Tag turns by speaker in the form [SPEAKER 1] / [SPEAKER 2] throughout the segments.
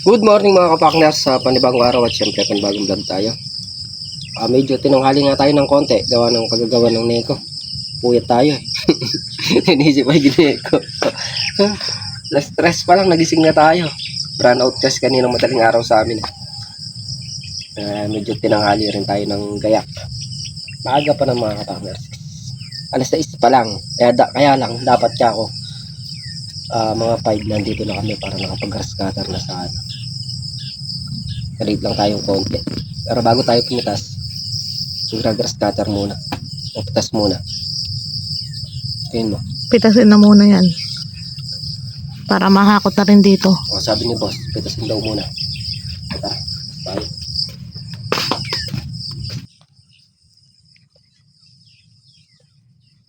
[SPEAKER 1] Good morning mga kapakners sa panibagong araw at syempre panibagong vlog tayo. Medyo tinanghali nga tayo ng konti gawa ng kagagawa ng Neko. Puyat tayo eh. Inisip ay gineko. Last stress pa lang nagising na tayo. Run out test kaninang madaling araw sa amin. Medyo tinanghali rin tayo ng gayak. Maaga pa ng mga kapakners. Alas 6 pa lang. Kaya lang dapat ka ako. Mga 5 nandito na kami para nakapag-grass cutter na sa ano. Kalib lang tayong konti. Pero bago tayo pumitas, grass cutter muna. O pitas muna. Tingin mo.
[SPEAKER 2] Pitasin na muna yan. Para mahakot na rin dito.
[SPEAKER 1] O sabi ni boss, pitasin daw muna. Tara, tayo.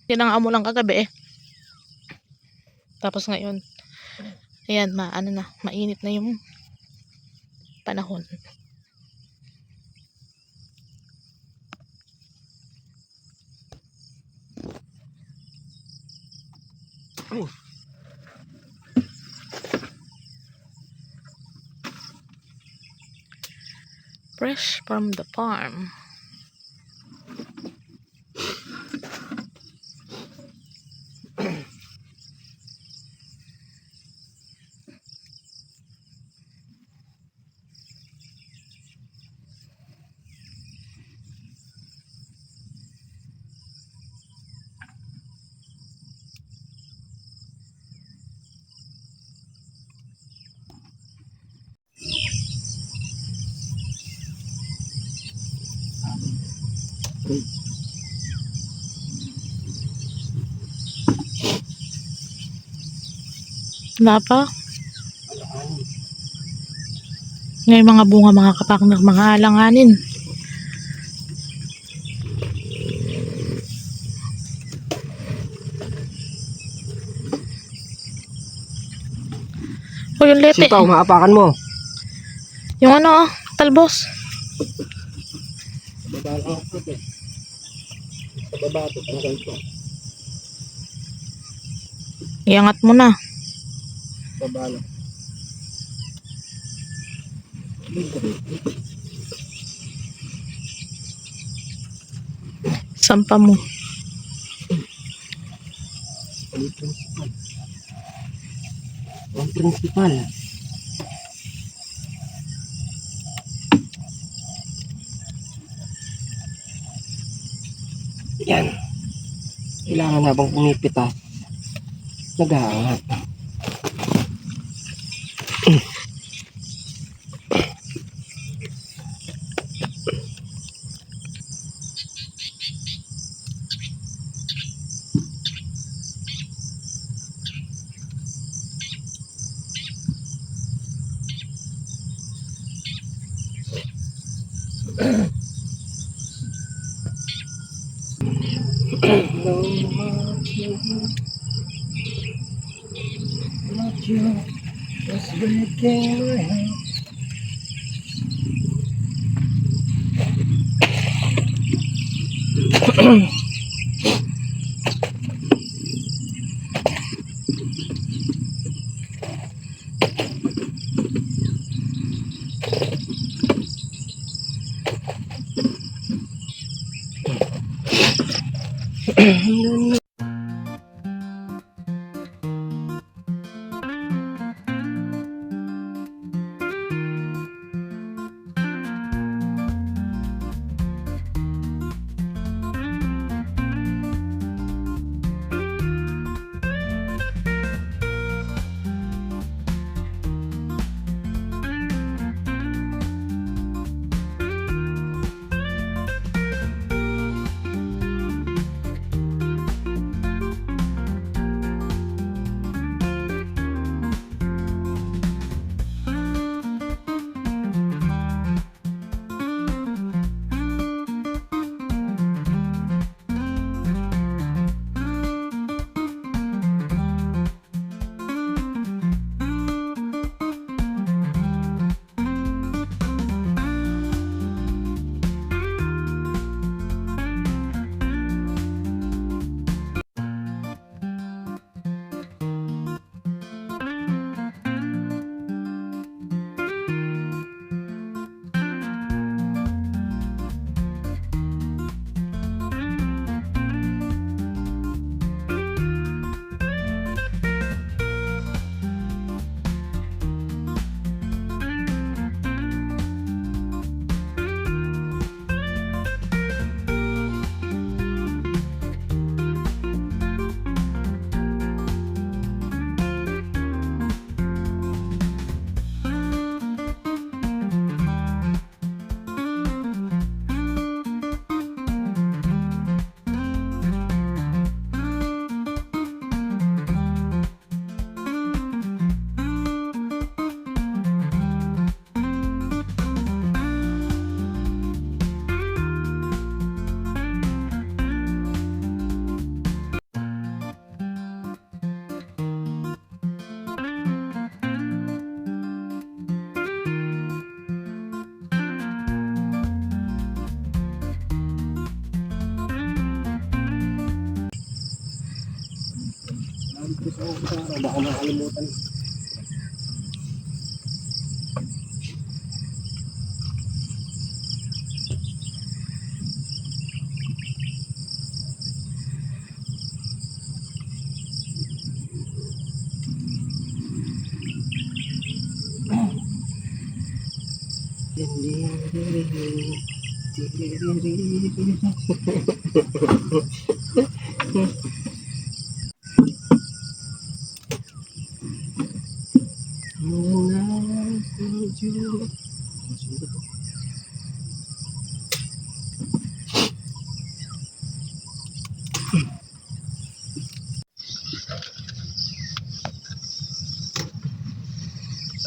[SPEAKER 2] Yan ang amo lang kagabi eh. Tapos ngayon, ayan, mainit na yung panahon. Fresh from the farm. Wala pa. Ngayon mga bunga, mga kapakners, mga alanganin. O yung lete.
[SPEAKER 1] Sipaw, maapakan mo.
[SPEAKER 2] Yung ano, talbos.
[SPEAKER 1] Sa baba lang ako eh. Sa baba ito, tanggal ko.
[SPEAKER 2] Iangat mo na.
[SPEAKER 1] Sa baba lang.
[SPEAKER 2] Sampa mo.
[SPEAKER 1] Ang principal. Yan. Kailangan habang pumipitas, nag-aangat. Baka makalimutan.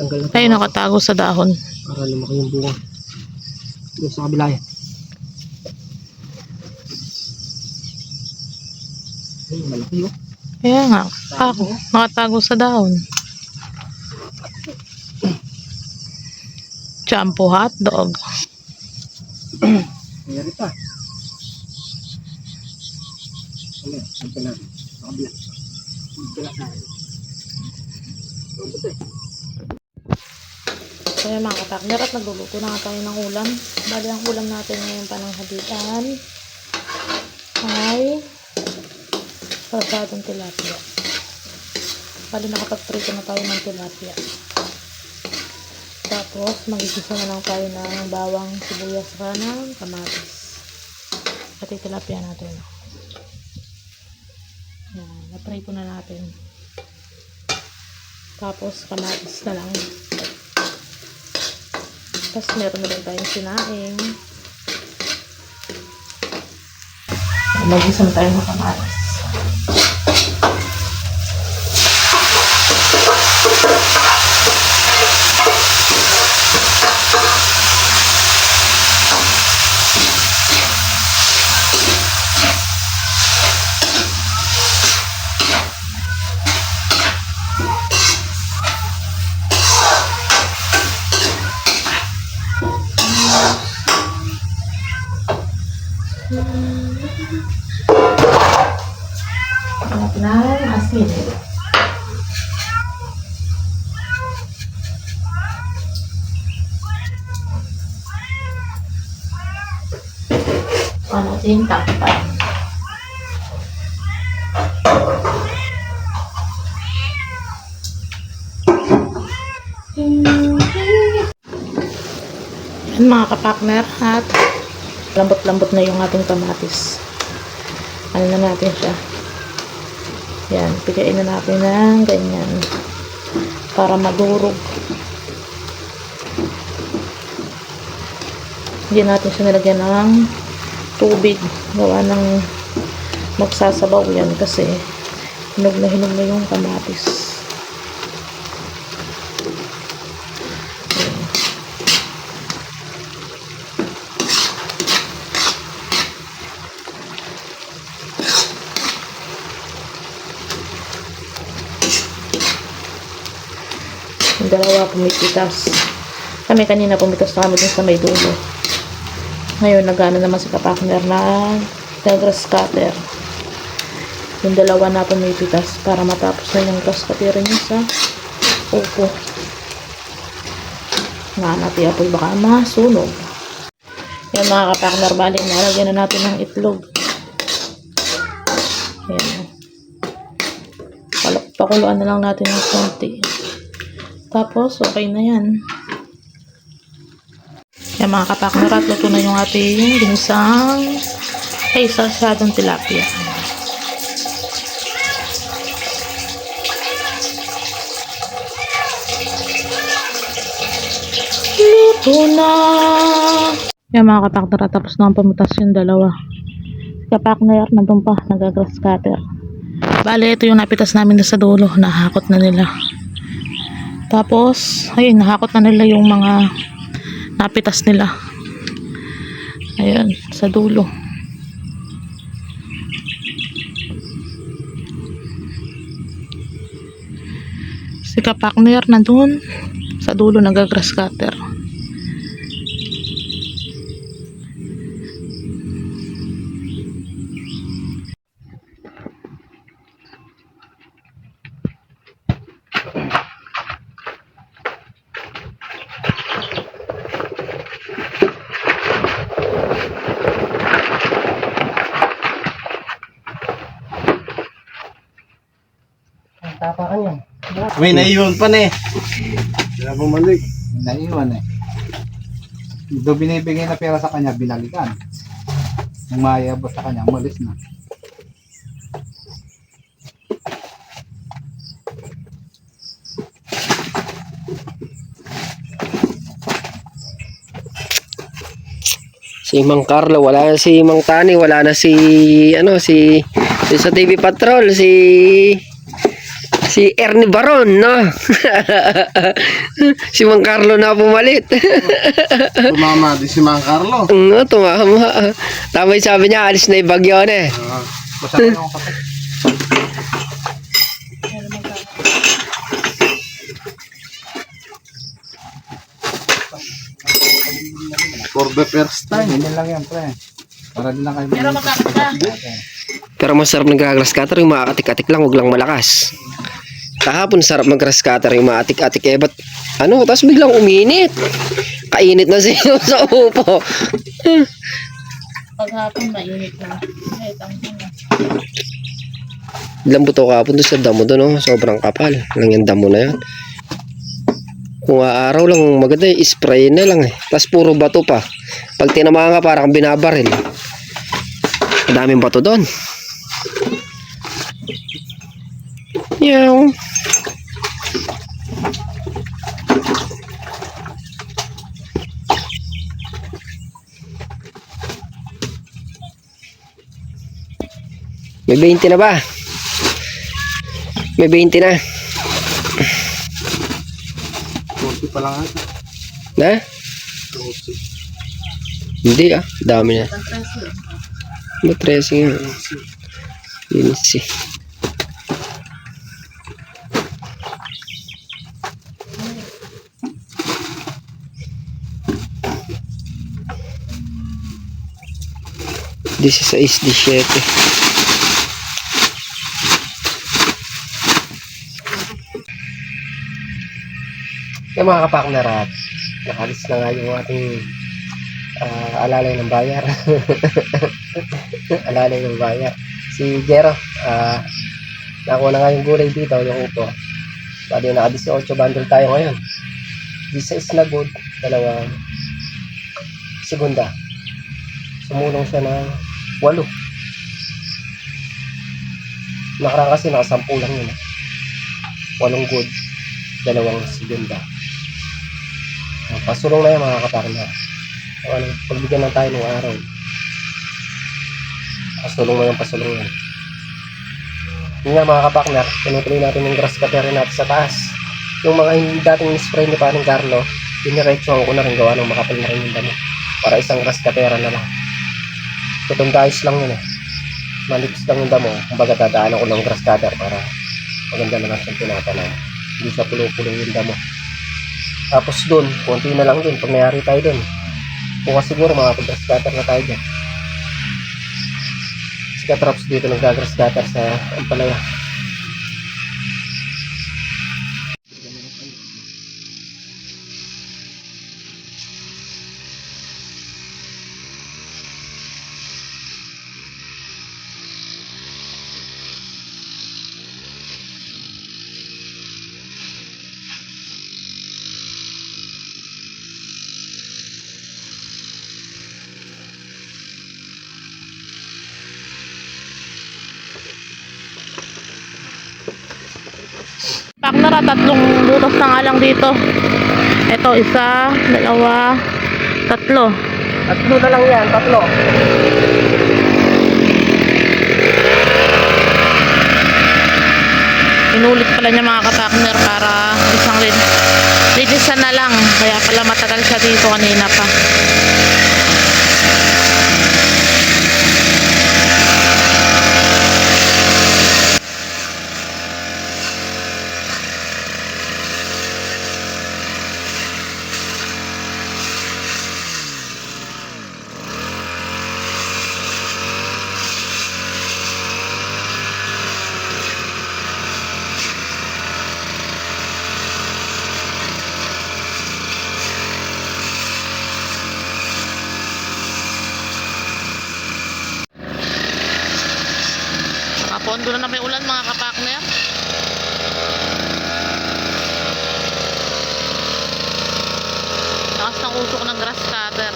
[SPEAKER 1] Tanggal na
[SPEAKER 2] Ay, nakatago sa dahon.
[SPEAKER 1] para lumaki yung bunga. Yung sa kabila yan. Ay, malaki yun.
[SPEAKER 2] Kaya nga, nakatago sa dahon. Champo hotdog.
[SPEAKER 1] Mayroon pa. Ano yan? Saan ka natin? Sa kabila. Saan ka na tayo?
[SPEAKER 2] Kaya mga katakner, at nagluluto na nga tayo ng ulam. Bali, ang ulam natin ngayong pananghalian ay prasadong tilapia. Bali, nakapag-prito na tayo ng tilapia. Tapos, magigisa na lang tayo ng bawang, sibuyas, ng kamatis. Pati tilapia natin. Yan, na-prito na natin. Tapos, kamatis na lang. Tapos, meron na rin tayong sinaing. Mag-isa na tayo ng kamatis. Ng asin. Panutin takpan. Yan mga kapakner, at lambot-lambot na yung ating kamatis. Ano na natin siya. Yan, pigain na natin ng ganyan para madurog. Hindi natin siya nilagyan ng tubig. Gawa ng magsasabaw yan kasi hinog na yung kamatis. Yung dalawa pumipitas. Kami kanina pumitas na kami dun sa may dulo. Ngayon nagana naman si kapakner na grass cutter. Yung dalawa na pumipitas para matapos na yung grass cutter niya sa upo. Nga natin apoy baka masunog. Yan mga kapakner, bali nalagyan na natin ng itlog. Ayan. Pakuluan na lang natin ng konti. Tapos, okay na yan. Yan mga kapakner, at luto na yung ating ginisang sarsadong tilapia. Luto na! Yan mga kapakner, tapos na ang pamutas yung dalawa. Kapakner, nandun pa, nag-grass cutter. Bale, ito yung napitas namin sa dulo, nahakot na nila. Tapos, ayun, nahakot na nila yung mga napitas nila. Ayun, sa dulo. Si kapakner nandun sa dulo, nag-grass cutter.
[SPEAKER 3] May naiwan pa na eh.
[SPEAKER 4] Kaya bumalik. Naiwan eh. Do binibigay na pera sa kanya, binalikan. Nung mayabot sa kanya, umalis na.
[SPEAKER 1] Si Mang Carlo, wala na si Mang Tani, wala na si si sa TV Patrol, si Ernie Baron, no? Si Mang Carlo na pumalit.
[SPEAKER 3] Tumama di si Mang Carlo.
[SPEAKER 1] No, tumama. Tama yung sabi niya, alis na yung bagyo na eh.
[SPEAKER 4] Basta ko yung kape.
[SPEAKER 3] For the first time.
[SPEAKER 4] Ganyan lang yan, pre. Para din lang kayo.
[SPEAKER 2] Pero magkakita.
[SPEAKER 1] Pero masarap ng grass cutter, yung maatik-atik lang, huwag lang malakas. Kahapon sarap mag grass cutter, yung maatik-atik eh, ba't tapos biglang uminit. Kainit na siya sa upo.
[SPEAKER 2] Paghapon mainit na. Ay, tangin na.
[SPEAKER 1] Ilang buto kahapon doon sa damo doon, no? Sobrang kapal. Lang yung damo na yan. Kung araw lang maganda, spray na lang eh. Tapos puro bato pa. Pag tinamaan ka, parang binabaril. Daming bato doon. Yaw. May 20 na ba? May 20 na.
[SPEAKER 3] 40 pa lang ata.
[SPEAKER 1] Na? Hindi dami na. Matresi nga. Yun si. This is 17. Yung mga kapakner at nakalis na nga yung ating alalay ng bayar. Alalay ng bayar. Si Jero, nakuha na nga yung gulay dito, yung upo. Bali naka 18 bundle tayo ngayon. 16 na good, dalawang segunda. Sumulong siya ng 8. Nakaraan kasi naka 10 lang yun. 8 good, dalawang segunda. Pasulong na yan mga kapartner. Pagbigyan lang tayo ng araw. Pasulong na yung pasulong yan. Yun nga mga kapartner, tinutuloy natin yung grass cutter natin sa taas. Yung mga dating spray ni Paring Carlo, diniretsuhan ko na rin gawa ng makapal na rin yung damo. Para isang grass cutter na lang. Tutong guys lang yun eh. Manipis lang yung damo. Kumbaga dadaanan ko ng grass cutter para maganda naman siyang tinatanan. Hindi siya pulo-pulo yung damo. Tapos doon, konti na lang din pag mayari tayo doon. Bukas siguro makapag-grass cutter na tayo dyan. Si Katrops dito nag-grass cutter sa Ampalaya.
[SPEAKER 2] Partner, 3 butas na nga lang dito. Ito, 1, 2, 3.
[SPEAKER 1] 3 na lang yan, 3.
[SPEAKER 2] Inulit pala niya mga ka-partner para isang linisan na lang. Kaya pala matagal siya dito kanina pa. ang usok ng grass cutter.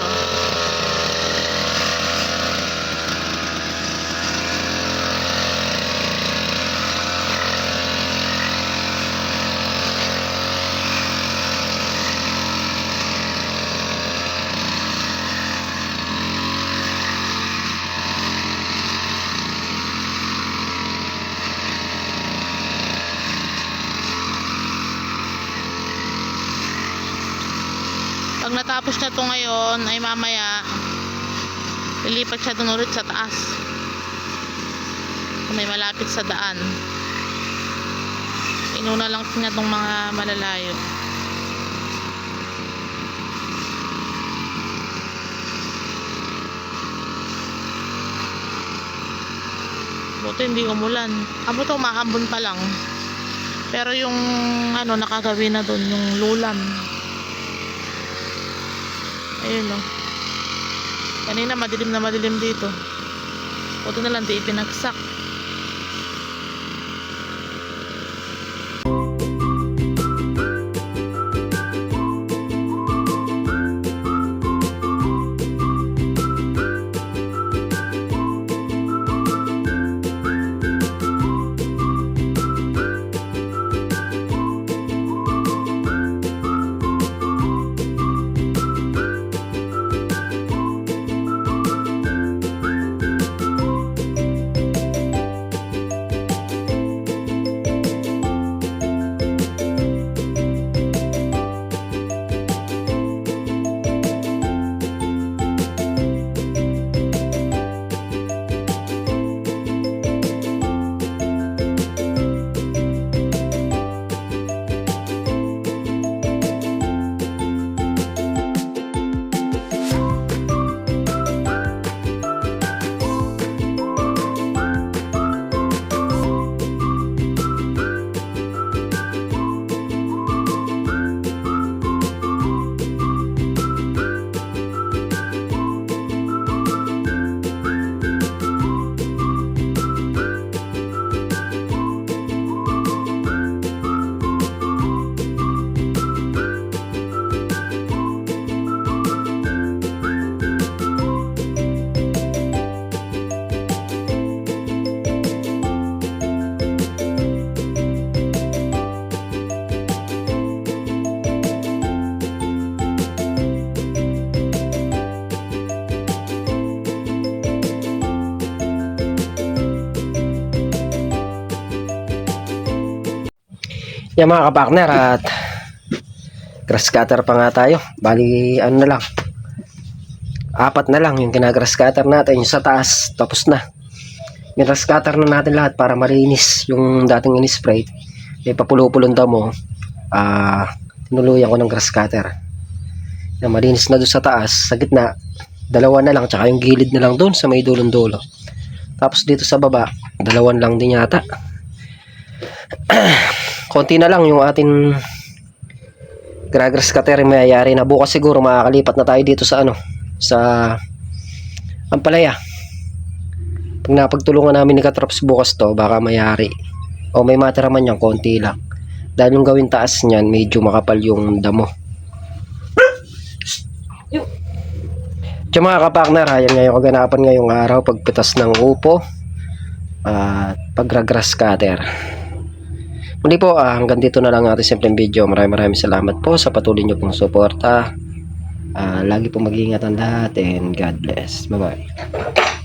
[SPEAKER 2] Pag natapos na to ngayon ay mamaya lilipat siya dun ulit sa taas, may malapit sa daan. Inuna lang niya tong mga malalayo. Buti hindi umulan. Abo to umaambon pa lang, pero yung ano nakagawi na dun yung lulan. Ayun o. Kanina madilim na madilim dito. Buti na lang di ipinagsak.
[SPEAKER 1] Yan mga kapartner, at grass cutter pa nga tayo. Bali ano na lang, 4 na lang yung kinagrass cutter natin. Yung sa taas tapos na. Yung grass cutter na natin lahat para malinis yung dating in-spray. May papulo-pulong damo, tinuluyan ko ng grass cutter. Yan, malinis na doon sa taas. Sa gitna 2 na lang, tsaka yung gilid na lang doon sa may dulong-dulo. Tapos dito sa baba 2 lang din yata. Konti na lang yung ating grass cutter, mayayari na. Bukas siguro makakalipat na tayo dito sa ano, sa Ampalaya. Pag napagtulungan namin ni Katrops bukas to, baka mayari o may matira man yan, konti lang. Dahil yung gawin taas niyan, medyo makapal yung damo. Diyan mga kapartner, yan ngayong kaganapan ngayong araw, pagpitas ng upo at pag-grass cutter. Muli po, hanggang dito na lang ating simpleng video. Maraming salamat po sa patuloy nyo pong suporta. Lagi po mag-iingat ang lahat, and God bless. Bye bye.